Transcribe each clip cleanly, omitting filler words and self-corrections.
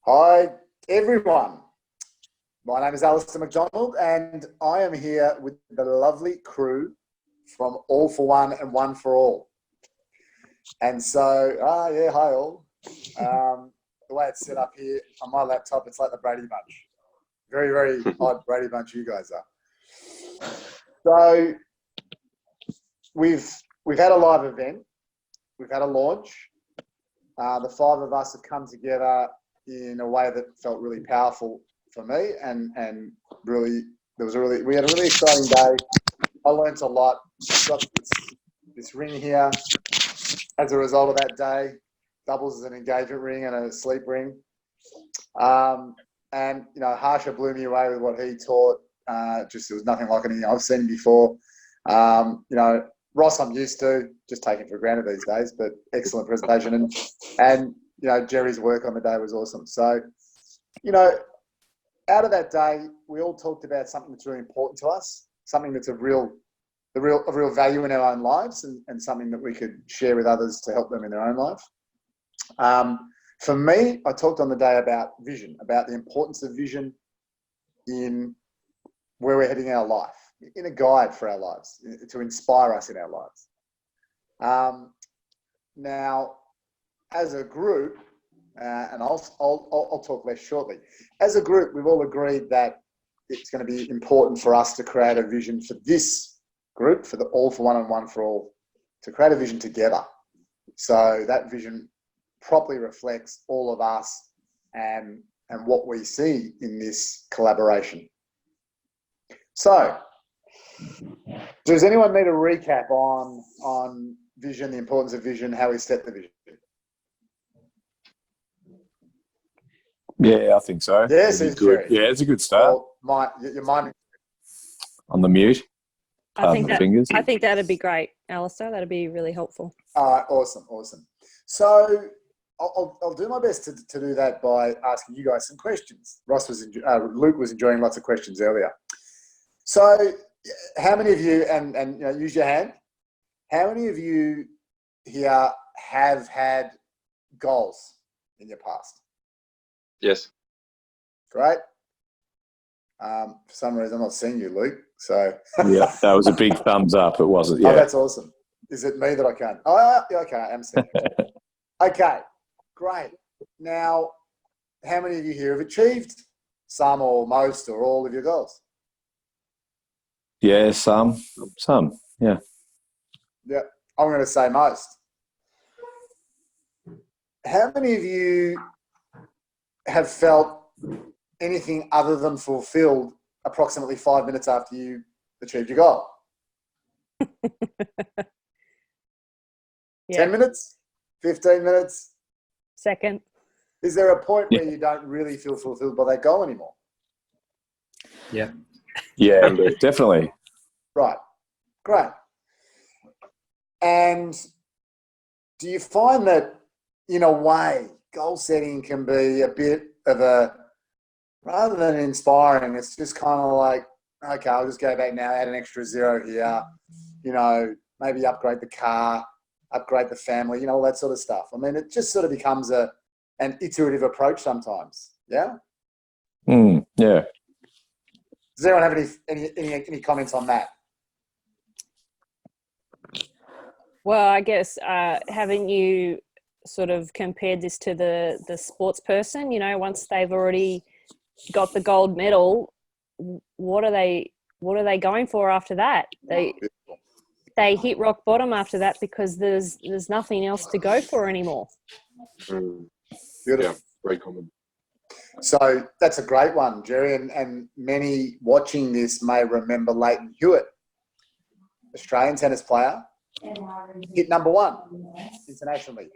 Hi, everyone. My name is Alistair McDonald, and I am here with the lovely crew from All for One and One for All. And so, hi all. The way it's set up here on my laptop, it's like the Brady Bunch. Very, very odd Brady Bunch you guys are. So, we've had a live event. We've had a launch. The five of us have come together in a way that felt really powerful for me, and really we had a really exciting day. I learned a lot. Got this ring here as a result of that day. Doubles as an engagement ring and a sleep ring. And Harsha blew me away with what he taught. Just there was nothing like anything I've seen before. Ross I'm used to, just taking for granted these days, but excellent presentation. And Jerry's work on the day was awesome. So, out of that day, we all talked about something that's really important to us, something that's of real value in our own lives, and something that we could share with others to help them in their own life. For me, I talked on the day about vision, about the importance of vision in where we're heading in our life, in a guide for our lives, to inspire us in our lives. Now, as a group, and I'll talk less shortly. As a group, we've all agreed that it's going to be important for us to create a vision for this group, for the All for One and One for All, to create a vision together. So that vision properly reflects all of us and what we see in this collaboration. So, does anyone need a recap on vision, the importance of vision, how we set the vision? Yeah, I think so. Yes, it's good. Jerry. Yeah, it's a good start. Well, your mind. On the mute. I think that'd be great, Alistair. That'd be really helpful. All right, awesome. So I'll do my best to do that by asking you guys some questions. Luke was enjoying lots of questions earlier. So, how many of you, and use your hand, how many of you here have had goals in your past? Yes. Great. For some reason, I'm not seeing you, Luke. So yeah, that was a big thumbs up. It wasn't. Yeah. Oh, that's awesome. Is it me that I can't? Oh, okay. I'm seeing you. Okay, great. Now, how many of you here have achieved some or most or all of your goals? Yeah, some. Yeah. Yeah, I'm going to say most. How many of you have felt anything other than fulfilled approximately 5 minutes after you achieved your goal? 10 minutes? 15 minutes? Second. Is there a point where you don't really feel fulfilled by that goal anymore? Yeah. Yeah, definitely. Right. Great. And do you find that, in a way, goal setting can be a bit of rather than inspiring, it's just kind of like, okay, I'll just go back now, add an extra zero here, maybe upgrade the car, upgrade the family, all that sort of stuff. I mean, it just sort of becomes an iterative approach sometimes. Yeah? Yeah. Does anyone have any comments on that? Well, I guess haven't you sort of compared this to the sports person? Once they've already got the gold medal, what are they going for after that? They hit rock bottom after that because there's nothing else to go for anymore. Beautiful. Yeah, very common. So that's a great one, Jerry, and many watching this may remember Lleyton Hewitt, Australian tennis player, hit number one internationally.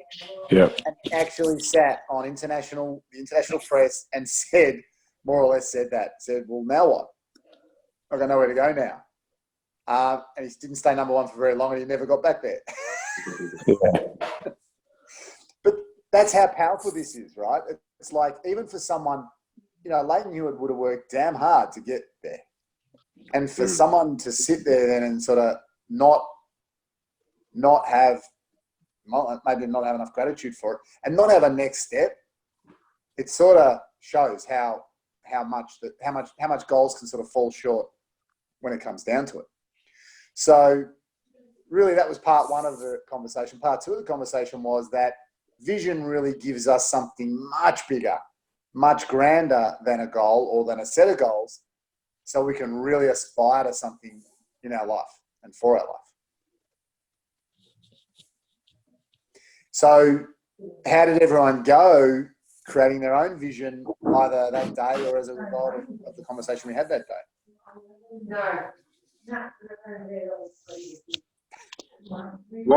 Yeah. And actually sat on the international press and said, well, now what? I've got nowhere to go now. And he didn't stay number one for very long, and he never got back there. Yeah. But that's how powerful this is, right? It's like, even for someone, Lleyton Hewitt would have worked damn hard to get there. And for someone to sit there then and sort of maybe not have enough gratitude for it, and not have a next step, it sort of shows how much goals can sort of fall short when it comes down to it. So really that was part one of the conversation. Part two of the conversation was that vision really gives us something much bigger, much grander than a goal or than a set of goals, so we can really aspire to something in our life and for our life. So how did everyone go creating their own vision either that day or as a result of the conversation we had that day?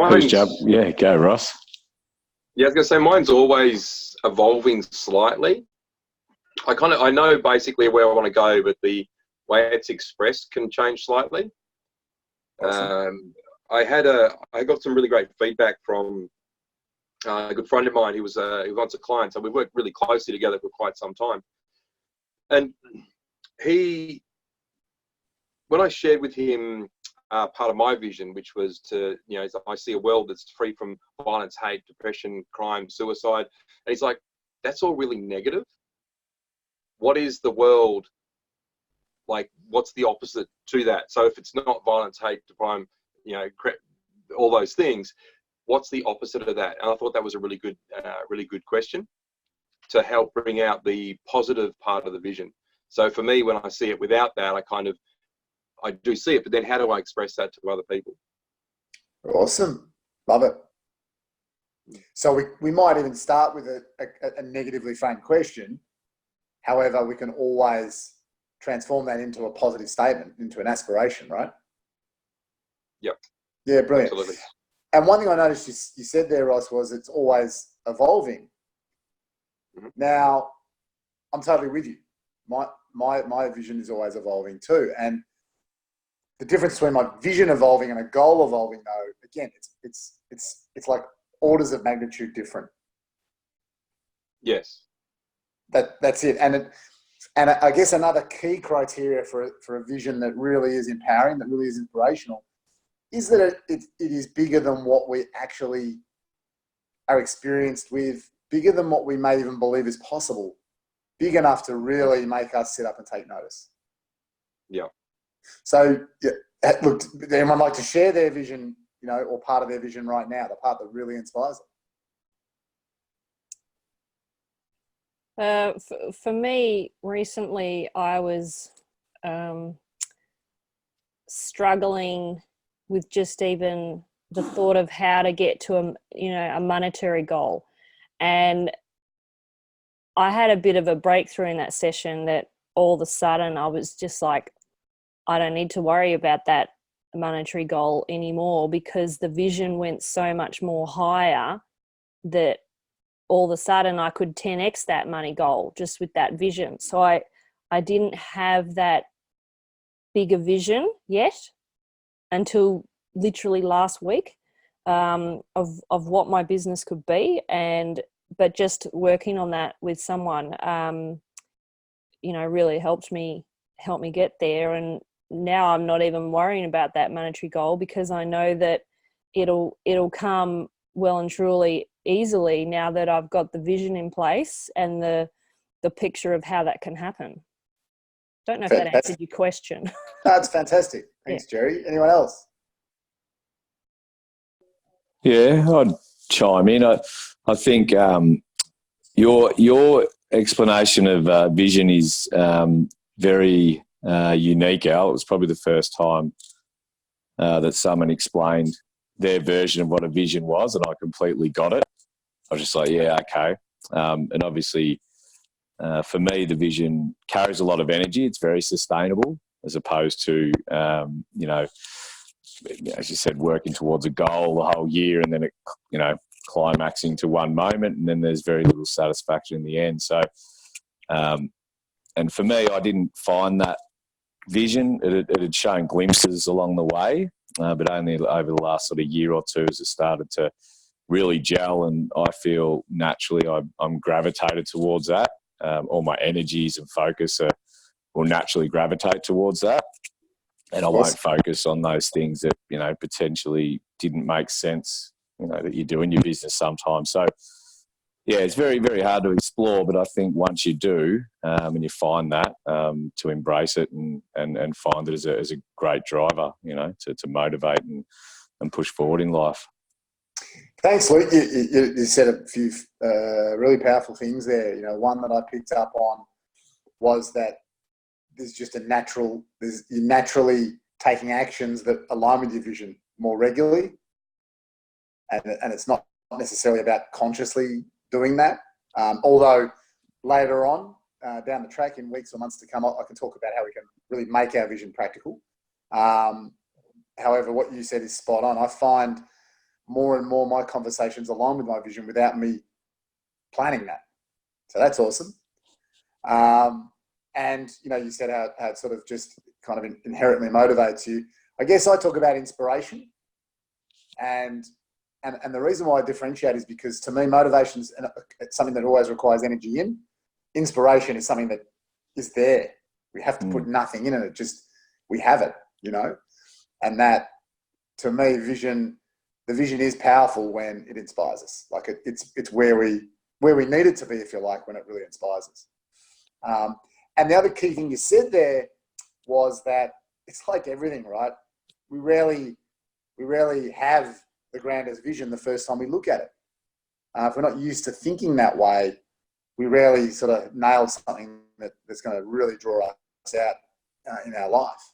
Please jump. Yeah, go, Ross. Yeah, I was going to say mine's always evolving slightly. I know basically where I want to go, but the way it's expressed can change slightly. Awesome. I got some really great feedback from a good friend of mine who was once a client, so we worked really closely together for quite some time. And when I shared with him part of my vision, which was to, I see a world that's free from violence, hate, depression, crime, suicide. And he's like, that's all really negative. What is the world like? What's the opposite to that? So if it's not violence, hate, crime, all those things, what's the opposite of that? And I thought that was a really good question to help bring out the positive part of the vision. So for me, when I see it without that, I do see it, but then how do I express that to other people? Awesome. Love it. So we might even start with a negatively framed question. However, we can always transform that into a positive statement, into an aspiration, right? Yep. Yeah, brilliant. Absolutely. And one thing I noticed you said there, Ross, was it's always evolving. Mm-hmm. Now, I'm totally with you. My vision is always evolving too. And the difference between my vision evolving and a goal evolving, though, again, it's like orders of magnitude different. Yes. That's it. And I guess another key criteria for a vision that really is empowering, that really is inspirational, is that it is bigger than what we actually are experienced with, bigger than what we may even believe is possible, big enough to really make us sit up and take notice. Yeah. So, look, anyone like to share their vision, or part of their vision right now, the part that really inspires them? For me, recently, I was struggling with just even the thought of how to get to a monetary goal. And I had a bit of a breakthrough in that session that all of a sudden I was just like, I don't need to worry about that monetary goal anymore, because the vision went so much more higher that all of a sudden I could 10x that money goal just with that vision. So I didn't have that bigger vision yet until literally last week of what my business could be. But just working on that with someone, really helped me get there. And now I'm not even worrying about that monetary goal, because I know that it'll come well and truly easily now that I've got the vision in place and the picture of how that can happen. Don't know if that answered your question. That's fantastic. Thanks, yeah. Jerry. Anyone else? Yeah, I'd chime in. I think your explanation of vision is very unique, Al. It was probably the first time that someone explained their version of what a vision was, and I completely got it. I was just like, yeah, okay. And obviously, for me, the vision carries a lot of energy. It's very sustainable, as opposed to, as you said, working towards a goal the whole year and then it, climaxing to one moment, and then there's very little satisfaction in the end. So, and for me, I didn't find that vision. It had shown glimpses along the way, but only over the last sort of year or two as it started to really gel, and I feel naturally I'm gravitated towards that. All my energies and focus will naturally gravitate towards that, and I won't focus on those things that potentially didn't make sense that you do in your business sometimes. So yeah, it's very, very hard to explore, but I think once you do, and you find that, to embrace it and find it as a great driver, to motivate and push forward in life. Thanks, Luke. You said a few really powerful things there. One that I picked up on was that you're naturally taking actions that align with your vision more regularly, and it's not necessarily about consciously doing that. Although later on down the track in weeks or months to come, I can talk about how we can really make our vision practical. However, what you said is spot on. I find more and more my conversations align with my vision without me planning that. So that's awesome. And, you said how it sort of just kind of inherently motivates you. I guess I talk about inspiration. And the reason why I differentiate is because, to me, motivation is something that always requires energy in. Inspiration is something that is there. We have to put nothing in it. We have it, And that, to me, the vision is powerful when it inspires us. Like it's where we need it to be, if you like, when it really inspires us. And the other key thing you said there was that it's like everything, right? We rarely have the grandest vision the first time we look at it. If we're not used to thinking that way, we rarely sort of nail something that's going to really draw us out in our life.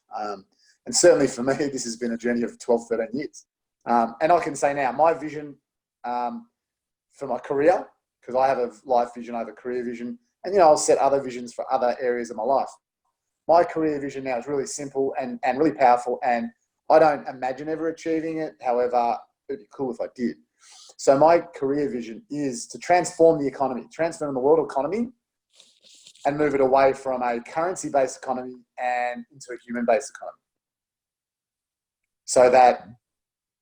And certainly for me, this has been a journey of 12, 13 years. And I can say now, my vision for my career, because I have a life vision, I have a career vision, and I'll set other visions for other areas of my life. My career vision now is really simple and really powerful, and I don't imagine ever achieving it. However, it'd be cool if I did. So my career vision is to transform the economy, transform the world economy, and move it away from a currency-based economy and into a human-based economy. So that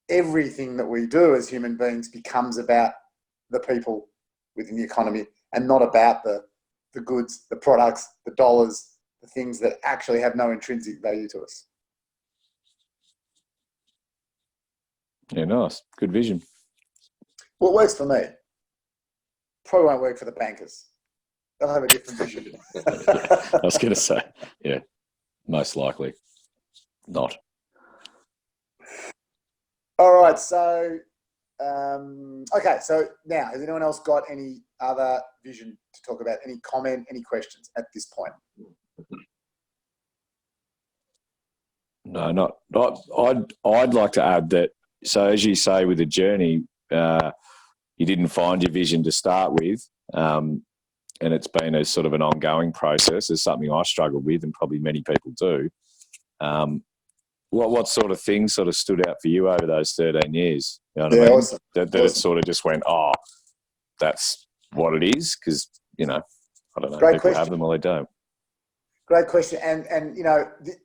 everything that we do as human beings becomes about the people within the economy and not about the goods, the products, the dollars, the things that actually have no intrinsic value to us. Yeah, nice. Good vision. Well, it works for me. Probably won't work for the bankers. They'll have a different vision. I was going to say, yeah, most likely not. All right, so okay. So now, has anyone else got any other vision to talk about? Any comment? Any questions at this point? No, not. I'd like to add that. So, as you say, with the journey, you didn't find your vision to start with, and it's been a sort of an ongoing process. It's something I struggle with, and probably many people do. What sort of things sort of stood out for you over those 13 years? You know what I mean? Awesome. That it sort of just went, oh, that's what it is, because, I don't know, Great people question. have them or they don't. Great question. And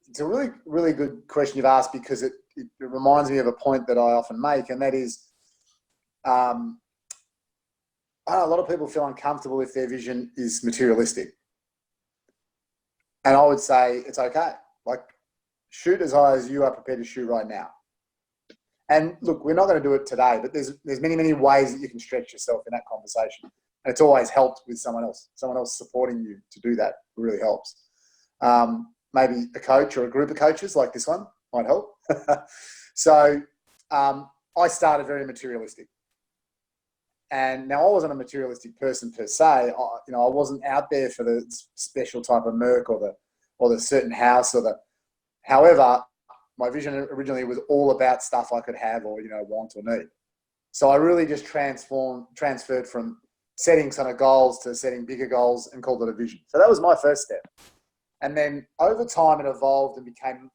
it's a really, really good question you've asked, because it reminds me of a point that I often make, and that is, I know a lot of people feel uncomfortable if their vision is materialistic. And I would say it's okay. Like, shoot as high as you are prepared to shoot right now. And look, we're not going to do it today, but there's many, many ways that you can stretch yourself in that conversation. And it's always helped with someone else supporting you to do that really helps. Maybe a coach or a group of coaches like this one might help. So I started very materialistic. And now I wasn't a materialistic person per se. I wasn't out there for the special type of Merc or the certain house or the. However, my vision originally was all about stuff I could have or want or need. So I really just transferred from setting some of goals to setting bigger goals and called it a vision. So that was my first step. And then over time it evolved and became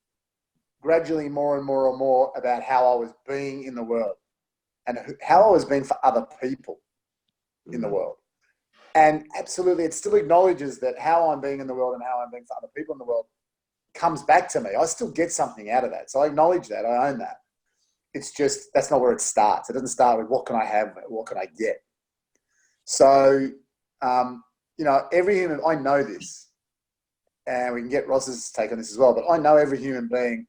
gradually more and more and more about how I was being in the world and how I was being for other people in the world. And absolutely, it still acknowledges that how I'm being in the world and how I'm being for other people in the world comes back to me. I still get something out of that. So I acknowledge that. I own that. It's just, that's not where it starts. It doesn't start with what can I have, what can I get? So, every human, I know this, and we can get Ross's take on this as well, but I know every human being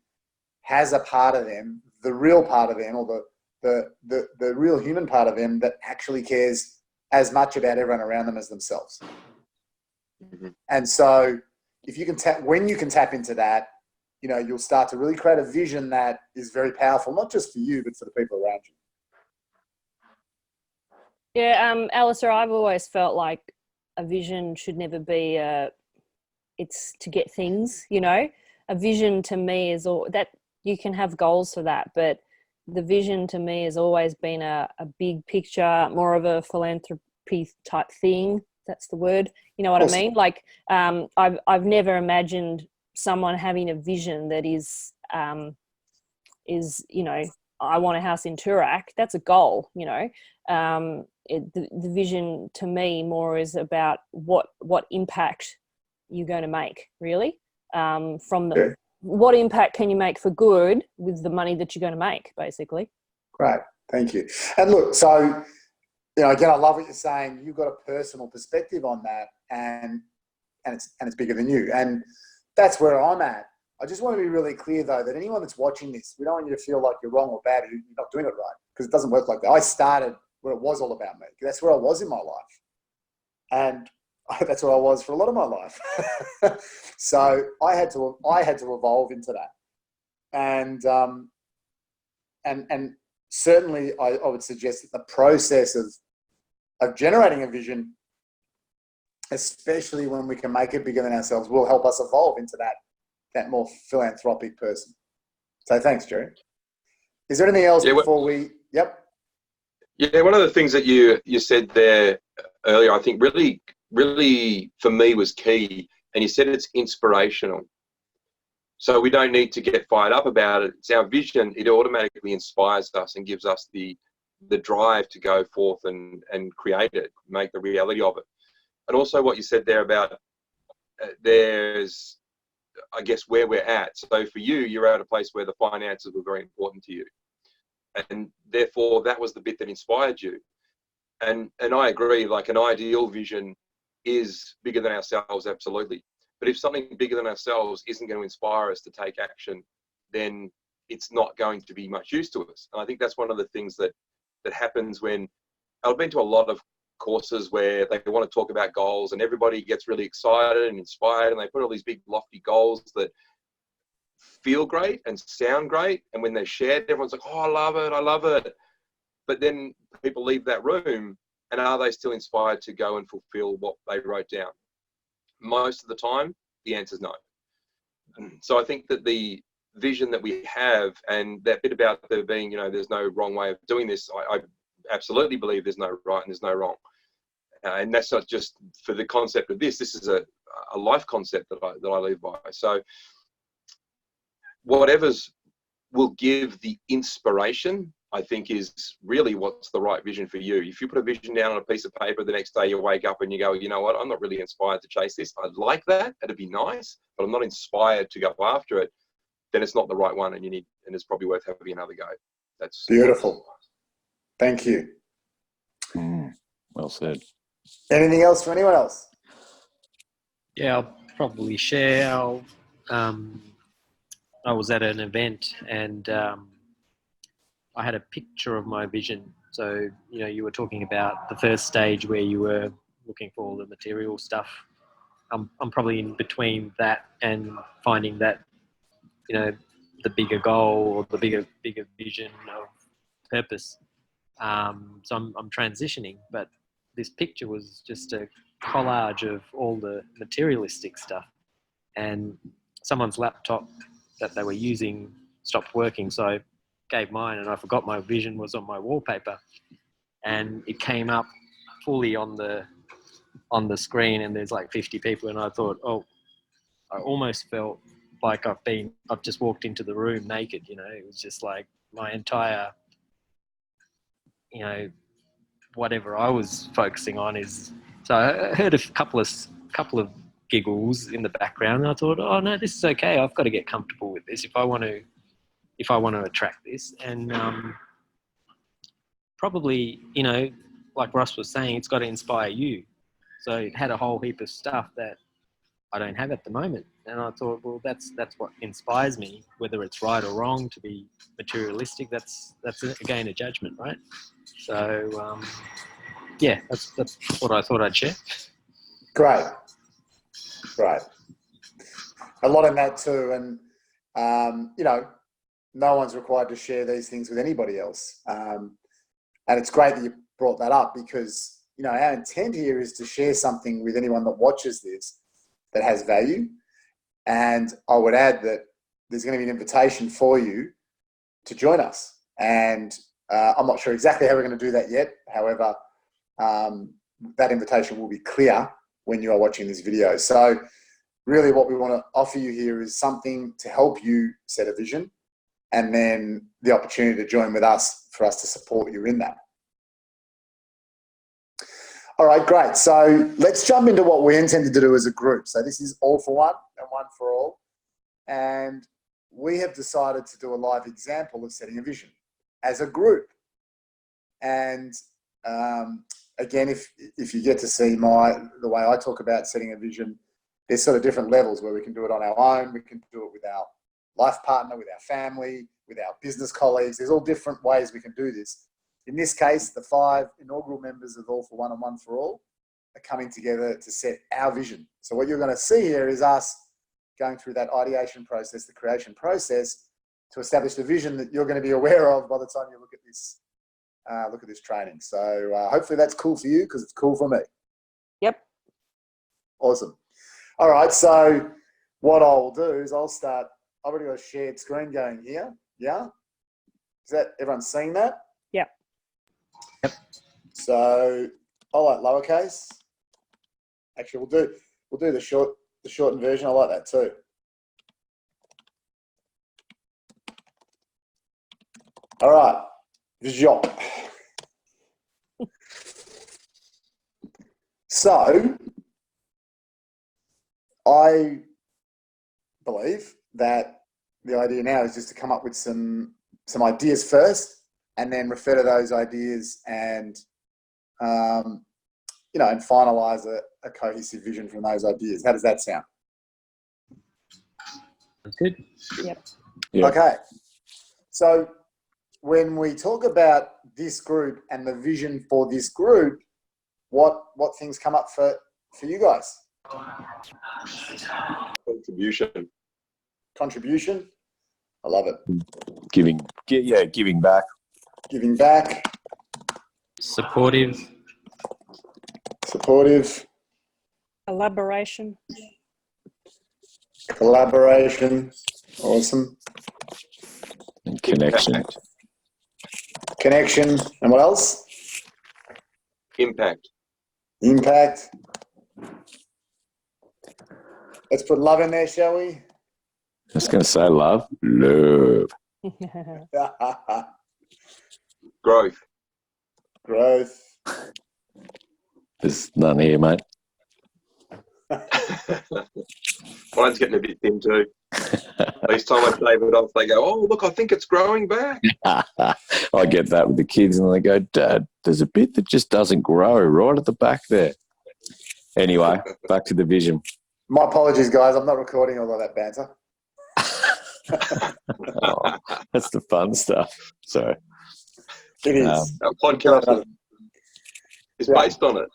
has a part of them, the real part of them, or the real human part of them that actually cares as much about everyone around them as themselves. Mm-hmm. And so if you can when you can tap into that, you know, you'll start to really create a vision that is very powerful, not just for you, but for the people around you. Yeah, Alistair, I've always felt like a vision should never be it's to get things, you know. A vision to me is all that, you can have goals for that, but the vision to me has always been a big picture, more of a philanthropy type thing. That's the word. You know what I mean? Like, I've never imagined someone having a vision that is, you know, I want a house in Toorak. That's a goal, you know. The vision to me more is about what impact you're going to make, really, from the, what impact can you make for good with the money that you're going to make, basically. Great, thank you. And look, so, you know, again, I love what you're saying. You've got a personal perspective on that, and it's bigger than you, and that's where I'm at. I just want to be really clear, though, that anyone that's watching this, we don't want you to feel like you're wrong or bad, you're not doing it right, because it doesn't work like that. I started where it was all about me. That's where I was in my life, and that's where I was for a lot of my life. So I had to evolve into that, and certainly I would suggest that the process of generating a vision, especially when we can make it bigger than ourselves, will help us evolve into that more philanthropic person. So thanks, Jerry. Is there anything else before we? Yep. Yeah, one of the things that you said there earlier, I think really for me was key, and you said it's inspirational. So we don't need to get fired up about it. It's our vision. It automatically inspires us and gives us the drive to go forth and create it, make the reality of it. And also what you said there about there's, I guess, where we're at. So for you, you're at a place where the finances were very important to you. And therefore, that was the bit that inspired you. And I agree, like an ideal vision is bigger than ourselves, absolutely. But if something bigger than ourselves isn't going to inspire us to take action, then it's not going to be much use to us. And I think that's one of the things that happens when I've been to a lot of courses where they want to talk about goals and everybody gets really excited and inspired, and they put all these big lofty goals that feel great and sound great. And when they're shared, everyone's like, oh, I love it. But then people leave that room, and are they still inspired to go and fulfill what they wrote down? Most of the time, the answer is no. So I think that the vision that we have, and that bit about there being, you know, there's no wrong way of doing this, I absolutely believe there's no right and there's no wrong. And that's not just for the concept of this. This is a life concept that I live by. So whatever's will give the inspiration, I think, is really what's the right vision for you. If you put a vision down on a piece of paper, the next day you wake up and you go, you know what, I'm not really inspired to chase this. I'd like that, it'd be nice, but I'm not inspired to go after it. Then it's not the right one, and it's probably worth having another go. That's beautiful. Thank you. Well said. Anything else from anyone else? Yeah, I'll probably share. I was at an event, and I had a picture of my vision. So, you know, you were talking about the first stage where you were looking for all the material stuff. I'm probably in between that and finding that, you know, the bigger goal or the bigger vision of purpose. So I'm transitioning, but this picture was just a collage of all the materialistic stuff, and someone's laptop that they were using stopped working, so I gave mine, and I forgot my vision was on my wallpaper, and it came up fully on the screen, and there's like 50 people, and I thought, oh, I almost felt like I've just walked into the room naked, you know. It was just like my entire, you know, whatever I was focusing on is. So I heard a couple of giggles in the background, and I thought, oh no, this is okay. I've got to get comfortable with this if I want to attract this. And probably, you know, like Ross was saying, it's got to inspire you. So it had a whole heap of stuff that I don't have at the moment, and I thought, well, that's what inspires me. Whether it's right or wrong to be materialistic, that's again a judgment, right? So yeah, that's what I thought I'd share. Great. A lot in that too. And, no one's required to share these things with anybody else. And it's great that you brought that up because, our intent here is to share something with anyone that watches this that has value. And I would add that there's going to be an invitation for you to join us. And I'm not sure exactly how we're going to do that yet. However, that invitation will be clear when you are watching this video. So really what we want to offer you here is something to help you set a vision, and then the opportunity to join with us for us to support you in that. All right, great. So let's jump into what we intended to do as a group. So this is all for one and one for all. And we have decided to do a live example of setting a vision as a group. And again, if you get to see the way I talk about setting a vision, there's sort of different levels where we can do it on our own. We can do it with our life partner, with our family, with our business colleagues. There's all different ways we can do this. In this case, the 5 inaugural members of All for One and One for All are coming together to set our vision. So what you're going to see here is us going through that ideation process, the creation process, to establish the vision that you're going to be aware of by the time you look at this training. So hopefully that's cool for you because it's cool for me. Yep. Awesome. All right. So what I'll do is I've already got a shared screen going here. Yeah. Is that everyone seeing that? Yep. Yep. So I like lowercase. Actually, we'll do the shortened version. I like that too. All right. Vision. So I believe that the idea now is just to come up with some ideas first, and then refer to those ideas and and finalize a cohesive vision from those ideas. How does that sound? That's good. Yep. Yeah. Okay. So when we talk about this group and the vision for this group, what things come up for you guys? Contribution. I love it. Giving back. Giving back. Supportive. Collaboration. Awesome. And connection. Connection. And what else? Impact. Let's put love in there, shall we? I was going to say love. Growth. There's none here, mate. Mine's getting a bit thin too. Each time I shave it off, they go, "Oh, look, I think it's growing back." I get that with the kids, and they go, "Dad, there's a bit that just doesn't grow right at the back there." Anyway, back to the vision. My apologies, guys. I'm not recording all of that banter. Oh, that's the fun stuff. So it is. Our podcast is based on it.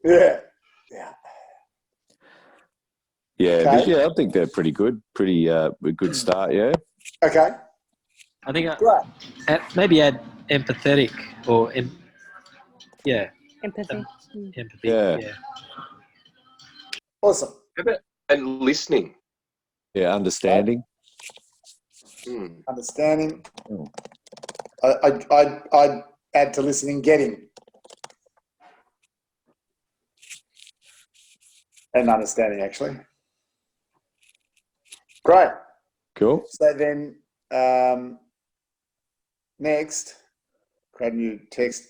Yeah. Yeah, okay. I think they're pretty good. A good start, yeah. Okay. I think maybe add empathetic or empathy. Empathy. Yeah. Awesome. And listening. Yeah, understanding. Understanding. I'd add to listening, getting. And understanding, actually. Great. Cool. So then next, create a new text.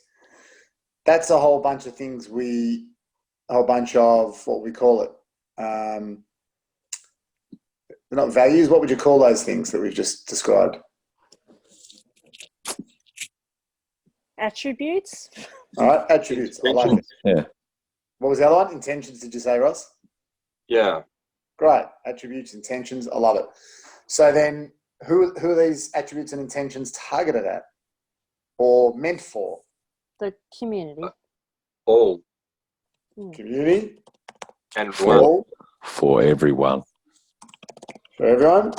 That's a whole bunch of things what we call it. They're not values. What would you call those things that we've just described? Attributes. All right, attributes. I like it. Yeah. What was the other one? Intentions, did you say, Ross? Yeah. Great. Attributes, intentions. I love it. So then who are these attributes and intentions targeted at or meant for? The community. all, community, and for one. all, For everyone. for everyone,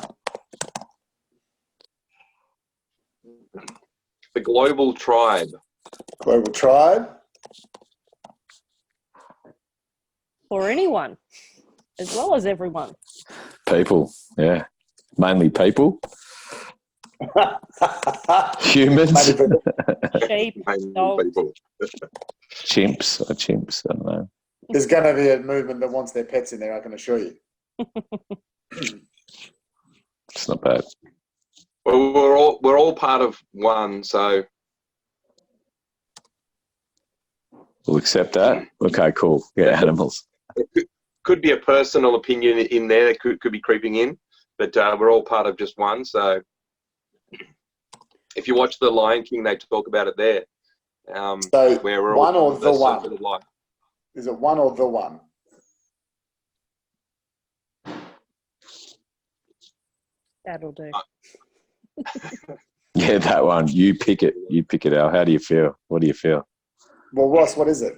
The global tribe. global tribe, For anyone, as well as everyone. People, yeah. Mainly people. Humans. Maybe people. Sheep, Mainly dogs. people. Chimps. Chimps, I don't know. There's going to be a movement that wants their pets in there, I can assure you. It's not bad. Well, we're all part of one, so We'll accept that. Okay, cool. Yeah, animals. it could be a personal opinion in there that could be creeping in, but we're all part of just one. So if you watch The Lion King, they talk about it there. So where we're one all or the a one? circle of life. Is it one or the one? That'll do. Yeah, that one. You pick it. You pick it, Al. How do you feel? What do you feel? Well, Ross, what is it?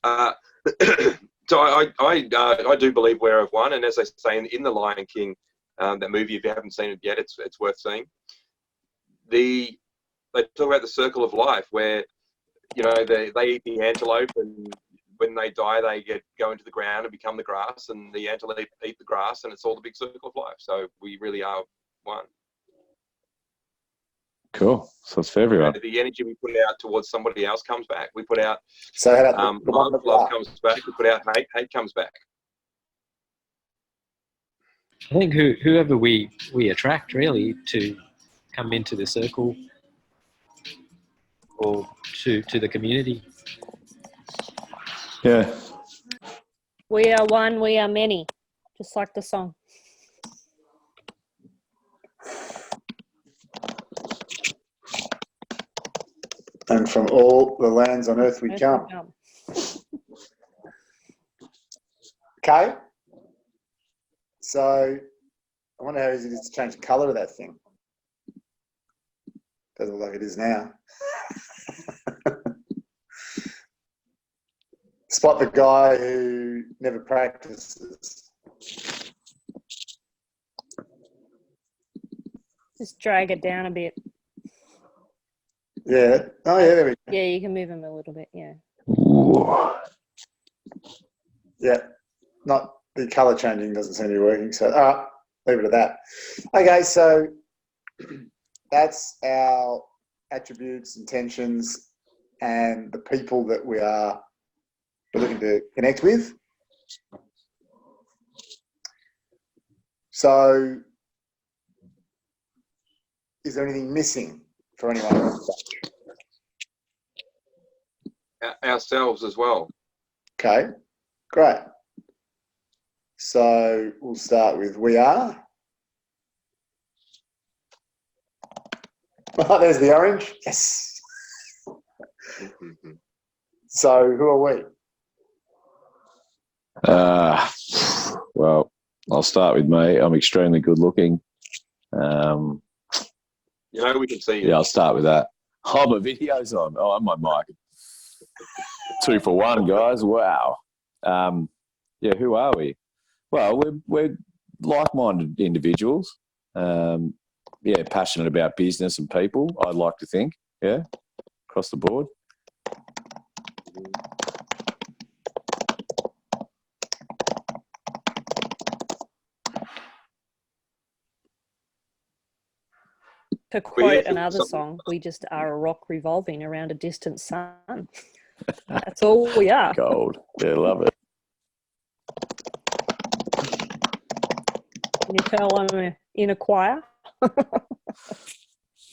So I do believe we're of one, and as I say in The Lion King, that movie, if you haven't seen it yet, it's worth seeing. They talk about the circle of life, where they eat the antelope, and when they die, they go into the ground and become the grass, and the antelope eat the grass, and it's all the big circle of life. So we really are one. Cool. So it's for everyone. And the energy we put out towards somebody else comes back. We put out So how about the one love that comes back. We put out hate comes back. I think whoever we attract really to come into the circle or to the community. Yeah. We are one, we are many. Just like the song. And from all the lands on earth we Earth come. we come. Okay. So I wonder how easy it is to change the colour of that thing. Doesn't look like it is now. Spot the guy who never practices. Just drag it down a bit. Yeah. Oh, yeah, there we go. Yeah, you can move him a little bit, yeah. Ooh. Yeah. Not the colour changing doesn't seem to be working. So, all right, leave it at that. Okay, so that's our attributes, intentions, and the people that we're looking to connect with. So, is there anything missing for anyone? Ourselves as well. Okay, great. So we'll start with we are. Oh, there's the orange. Yes. So who are we? Well, I'll start with me. I'm extremely good looking. We can see you. Yeah, I'll start with that. Oh, my video's on. Oh, I'm on mic. 2 for 1, guys. Wow. Yeah, who are we? Well, we're like-minded individuals. Yeah, passionate about business and people, I'd like to think. Yeah, across the board. To quote another song, we just are a rock revolving around a distant sun. That's all we are. Gold. Yeah, love it. Can you tell I'm in a choir?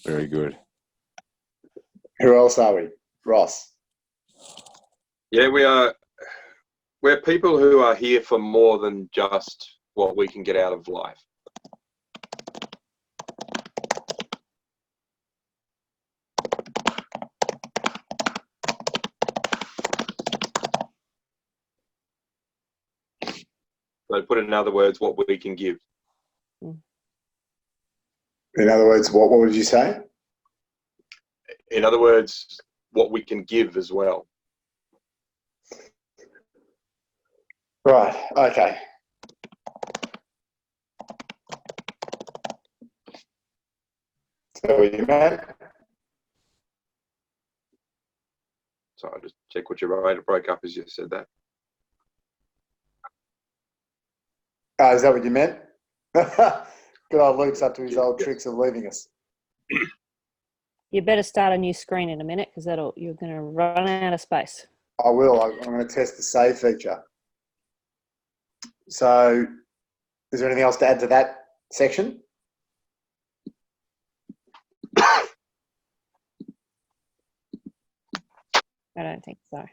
Very good. Who else are we? Ross. Yeah, we are. We're people who are here for more than just what we can get out of life. So to put it in other words, what we can give. In other words, what would you say? In other words, what we can give as well. Right. Okay. So you man. So I'll just check what you wrote. It broke up as you said that. Is that what you meant? Good old Luke's up to his old tricks of leaving us. You better start a new screen in a minute because you're going to run out of space. I will. I'm going to test the save feature. So, is there anything else to add to that section? I don't think so.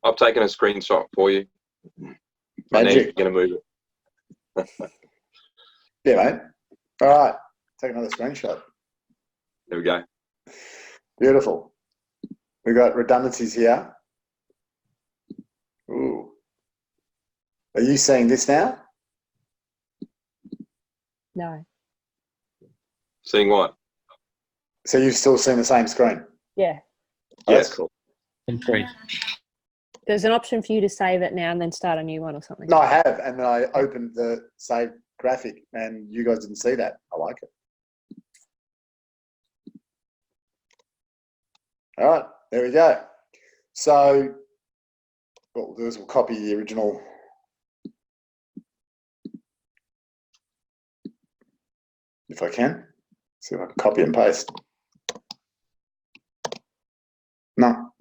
I've taken a screenshot for you. I know you're going to move it. Yeah, mate. All right. Take another screenshot. There we go. Beautiful. We've got redundancies here. Ooh. Are you seeing this now? No. Seeing what? So you've still seen the same screen? Yeah. Oh, Yes. that's cool. And three. There's an option for you to save it now and then start a new one or something. No, I have. And then I opened the save graphic and you guys didn't see that. I like it. All right. There we go. So what we'll do is we'll copy the original. If I can. See if I can copy and paste. No.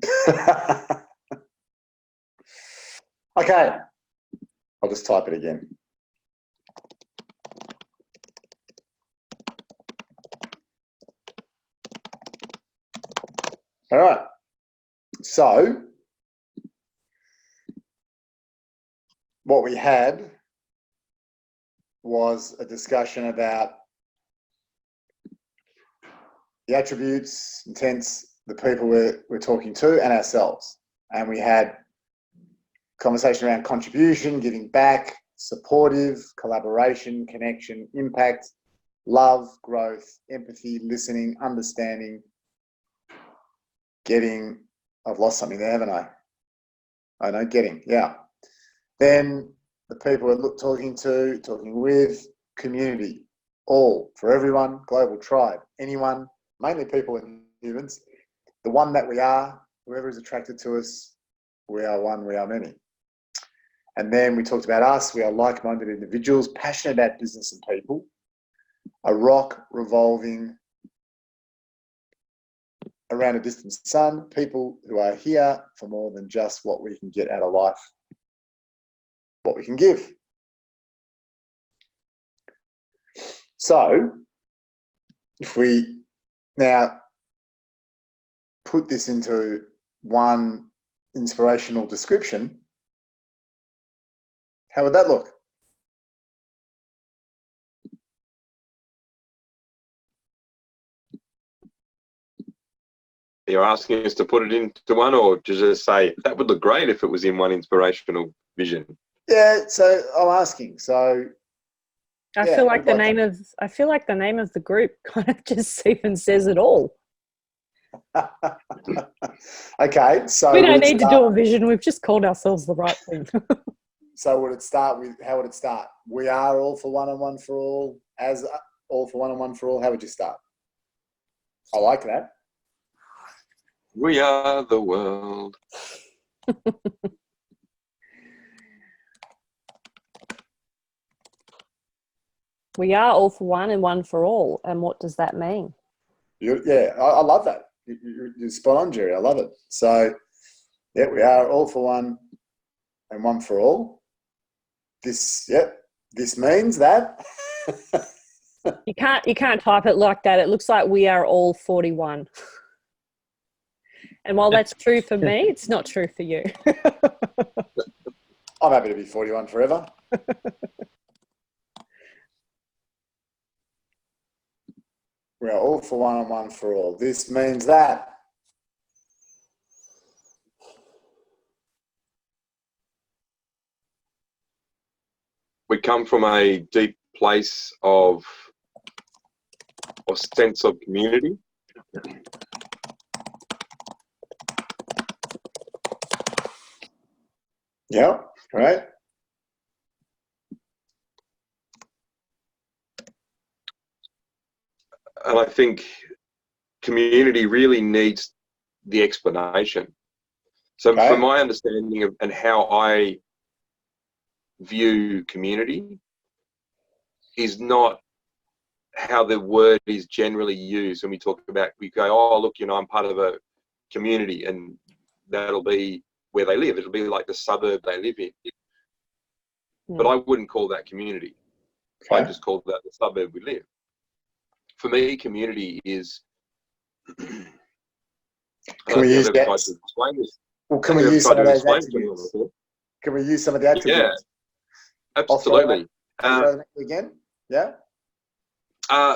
Okay. I'll just type it again. All right. So what we had was a discussion about the attributes, intents, the people we're talking to, and ourselves. And we had conversation around contribution, giving back, supportive, collaboration, connection, impact, love, growth, empathy, listening, understanding, getting. I've lost something there, haven't I? I know, getting, yeah. Then the people we're talking to, talking with, community, all, for everyone, global tribe, anyone, mainly people and humans, the one that we are, whoever is attracted to us, we are one, we are many. And then we talked about us, we are like-minded individuals, passionate about business and people, a rock revolving around a distant sun, people who are here for more than just what we can get out of life, what we can give. So, if we now put this into one inspirational description, how would that look? You're asking us to put it into one, or to just say that would look great if it was in one inspirational vision? Yeah, so I'm asking. So I yeah, feel like I'd the like name of the group kind of just even says it all. Okay, so We don't need to do a vision. We've just called ourselves the right thing. So would it start with, how would it start? We are all for one and one for all, as all for one and one for all. How would you start? I like that. We are the world. We are all for one and one for all. And what does that mean? I love that. You're spot on, Jerry. I love it. So, yeah, we are all for one and one for all. This means that. You can't type it like that. It looks like we are all 41. And while that's true for me, it's not true for you. I'm happy to be 41 forever. We are all for one and one for all. This means that. We come from a deep place of sense of community. Yeah, great. And I think community really needs the explanation. So Okay. from my understanding of and how I view community is not how the word is generally used when we talk about, we go, oh, look, you know, I'm part of a community, and that'll be where they live. It'll be like the suburb they live in. But I wouldn't call that community. Okay. I just call that the suburb we live. For me, community is. Can we use that? Explain this. Well, can we use some of those attributes? Can we use some of the attributes? Yeah, absolutely. Again, yeah.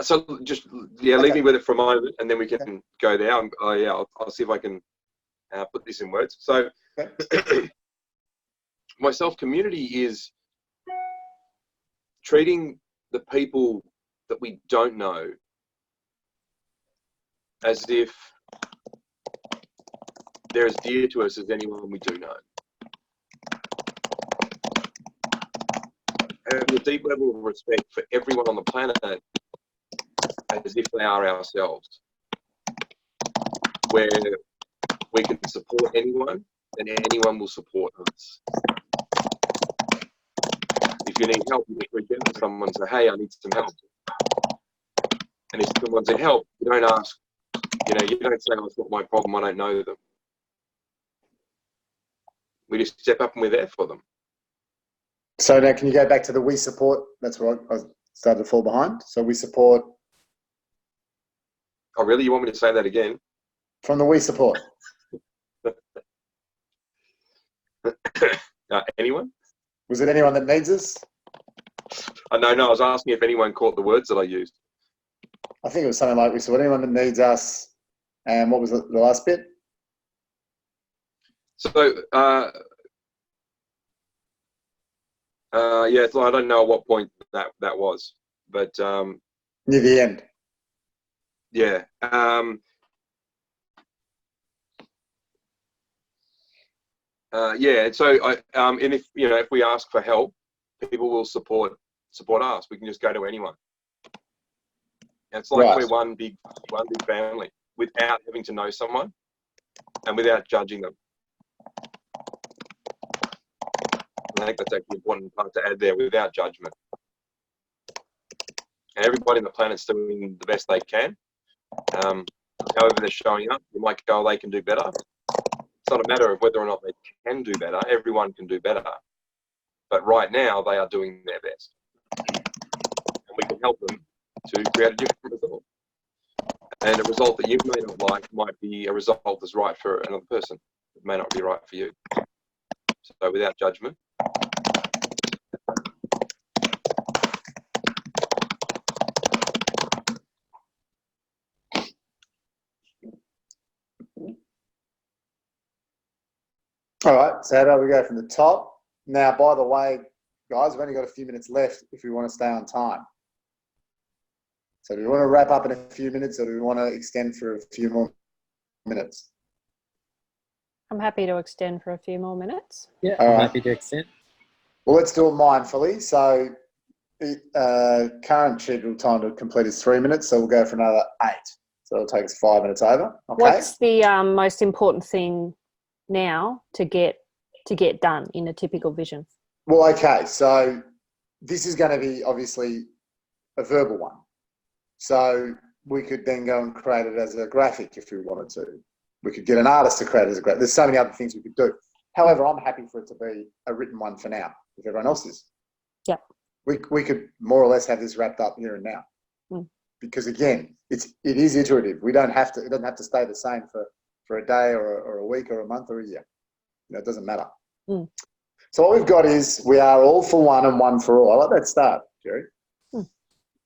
So just leave me with it for a moment, and then we can go there. I'll see if I can put this in words. So, myself, community is treating the people that we don't know as if they're as dear to us as anyone we do know. Having a deep level of respect for everyone on the planet as if they are ourselves, where we can support anyone and anyone will support us. If you need help, you can reach out to someone and say, hey, I need some help. And if someone wants help, you don't ask, you don't say, oh, it's not my problem, I don't know them. We just step up and we're there for them. So now can you go back to the we support? That's where I started to fall behind. So we support. Oh, really? You want me to say that again? From the we support. Anyone? Was it anyone that needs us? No, I was asking if anyone caught the words that I used. I think it was something like we support anyone that needs us. And what was the last bit? So, so I don't know at what point that was, but near the end. Yeah. So and if we ask for help, people will support us. We can just go to anyone. And it's like we're one big family without having to know someone and without judging them. I think that's actually an important part to add there, without judgment. And everybody on the planet's doing the best they can. However they're showing up, you might go, they can do better. It's not a matter of whether or not they can do better. Everyone can do better. But right now, they are doing their best. And we can help them to create a different result. And a result that you may not like might be a result that's right for another person. It may not be right for you. So without judgment. All right, so how about we go from the top? Now, by the way, guys, we've only got a few minutes left if we want to stay on time. So do we want to wrap up in a few minutes, or do we want to extend for a few more minutes? I'm happy to extend for a few more minutes. Yeah, I'm happy to extend. Well, let's do it mindfully. So current scheduled time to complete is 3 minutes, so we'll go for another 8. So it'll take us 5 minutes over. Okay. What's the most important thing now to get done in a typical vision? Well, okay, so this is going to be obviously a verbal one. So we could then go and create it as a graphic if we wanted to. We could get an artist to create it as a graphic. There's so many other things we could do. However, I'm happy for it to be a written one for now, if everyone else is. Yeah. We could more or less have this wrapped up here and now. Because again, it is iterative. It doesn't have to stay the same for a day or a week or a month or a year. It doesn't matter. So what we've got is we are all for one and one for all. I like that start, Jerry.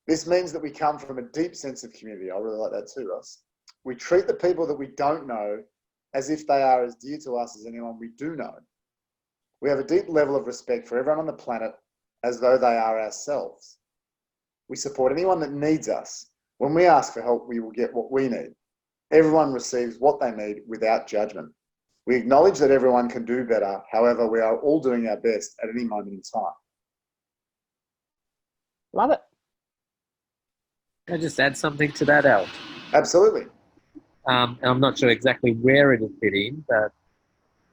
This means that we come from a deep sense of community. I really like that too, Russ. We treat the people that we don't know as if they are as dear to us as anyone we do know. We have a deep level of respect for everyone on the planet as though they are ourselves. We support anyone that needs us. When we ask for help, we will get what we need. Everyone receives what they need without judgment. We acknowledge that everyone can do better. However, we are all doing our best at any moment in time. Love it. Can I just add something to that, Al? Absolutely. And I'm not sure exactly where it'll fit in, but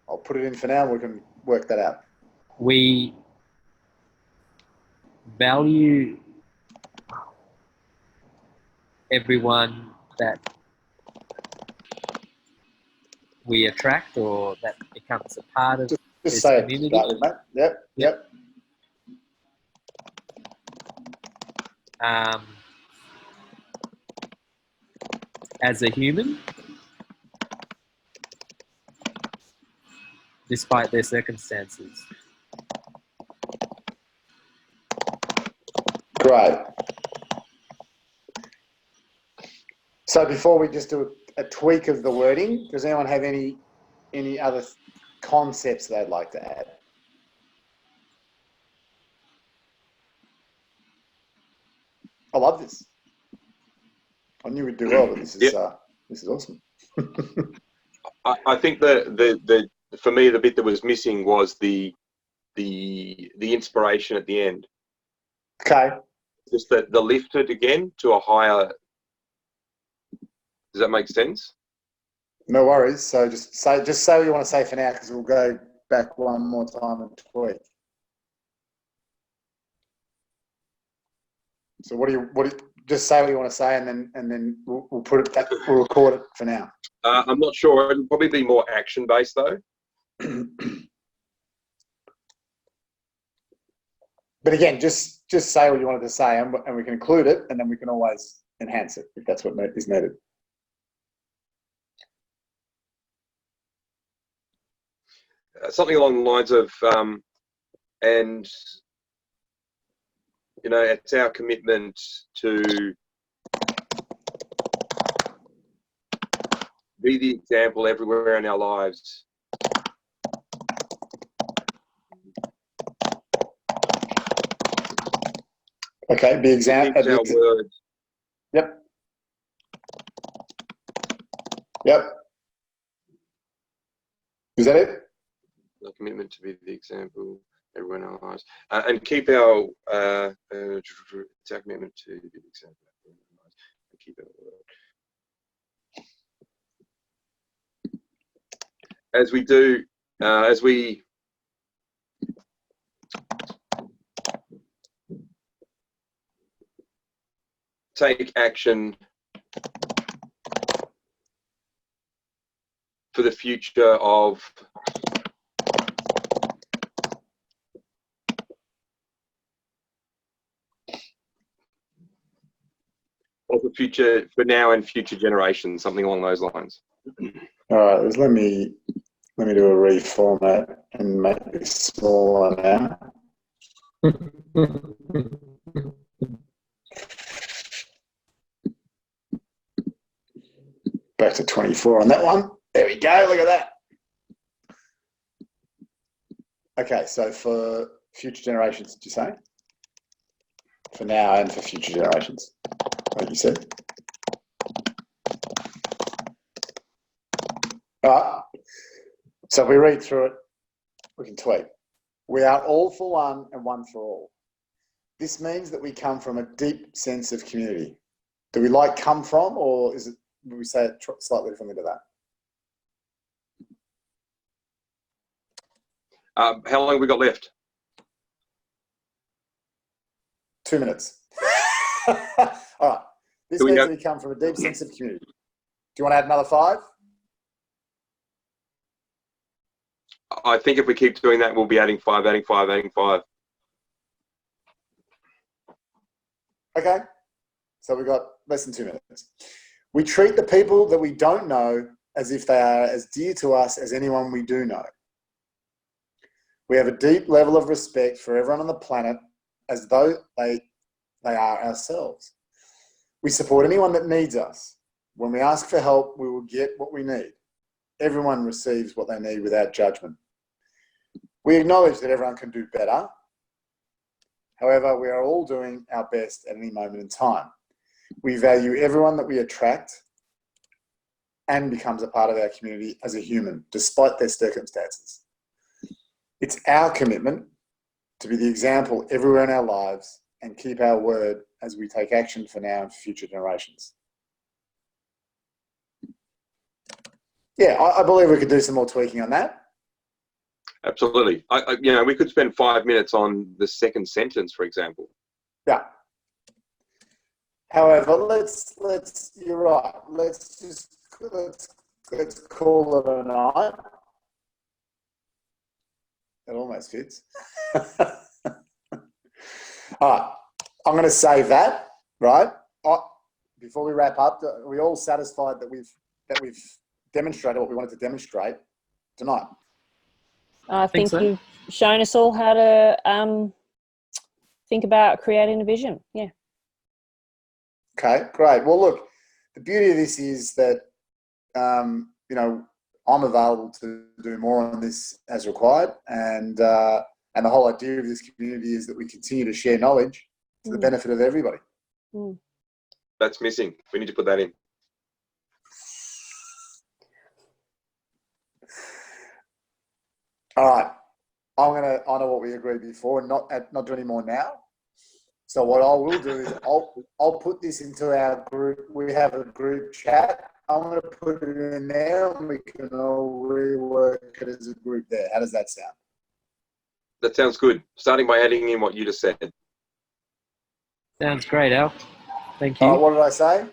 I'll put it in for now. We can work that out. we value everyone that we attract or that becomes a part of Just this say community. it, start with, mate. Yep. As a human, despite their circumstances. Great. So before we just do a tweak of the wording, does anyone have any other concepts they'd like to add? I love this. I knew we'd do well, but this is awesome. I think the for me the bit that was missing was the inspiration at the end. Okay. Just the lifted again to a higher. Does that make sense? No worries. So just say what you want to say for now, because we'll go back one more time and tweak. So just say what you want to say, and then we'll put it back. We'll record it for now. I'm not sure. It'll probably be more action based though. But again, just say what you wanted to say, and we can include it, and then we can always enhance it if that's what is needed. Something along the lines of, and it's our commitment to be the example everywhere in our lives. Okay, the example. Our words. Yep. Is that it? The commitment to be the example everyone in our lives, and keep our it's our commitment to be the example everyone in our lives, and keep our word. As we do, as we take action for the future of the future for now and future generations, something along those lines. All right, let me do a reformat and make this smaller now. Back to 24 on that one. There we go. Look at that. Okay, so for future generations, did you say? For now and for future generations, like you said. All right. So if we read through it, we can tweak. We are all for one and one for all. This means that we come from a deep sense of community. Do we like come from, or is it, would we say it slightly differently to that? How long have we got left? 2 minutes. All right. This means that we come from a deep sense of community. Do you want to add another 5? I think if we keep doing that, we'll be adding 5. Okay. So we've got less than 2 minutes. We treat the people that we don't know as if they are as dear to us as anyone we do know. We have a deep level of respect for everyone on the planet as though they are ourselves. We support anyone that needs us. When we ask for help, we will get what we need. Everyone receives what they need without judgment. We acknowledge that everyone can do better. However, we are all doing our best at any moment in time. We value everyone that we attract and becomes a part of our community as a human, despite their circumstances. It's our commitment to be the example everywhere in our lives and keep our word as we take action for now and future generations. Yeah, I believe we could do some more tweaking on that. Absolutely. We could spend 5 minutes on the second sentence, for example. Yeah. However, you're right. Let's call it a night. It almost fits. All right. I'm going to save that, right? Before we wrap up, are we all satisfied that we've demonstrated what we wanted to demonstrate tonight? I think so. you've shown us all how to think about creating a vision. Yeah. Okay, great. Well, look, the beauty of this is that, I'm available to do more on this as required. And the whole idea of this community is that we continue to share knowledge to the benefit of everybody. Mm. That's missing. We need to put that in. All right. I'm going to honour what we agreed before and not do any more now. So what I will do is I'll put this into our group. We have a group chat. I'm going to put it in there and we can all rework it as a group there. How does that sound? That sounds good. Starting by adding in what you just said. Sounds great, Al. Thank you. What did I say?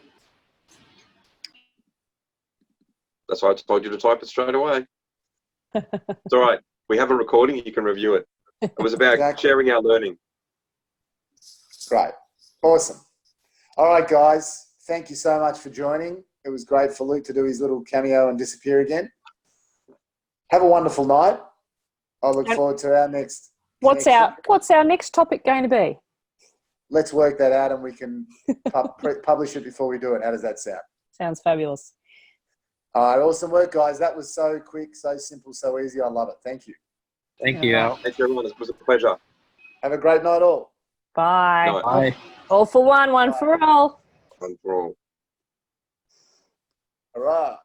That's why I told you to type it straight away. It's all right. We have a recording. You can review it. It was about Exactly. sharing our learning. Great. Awesome. All right, guys. Thank you so much for joining. It was great for Luke to do his little cameo and disappear again. Have a wonderful night. I look forward to our next. What's our next topic going to be? Let's work that out and we can publish it before we do it. How does that sound? Sounds fabulous. All right. Awesome work, guys. That was so quick, so simple, so easy. I love it. Thank you. Thank you, Al. Thank you, everyone. It was a pleasure. Have a great night all. Bye. Night. Bye. All for one for all. One for all. All right.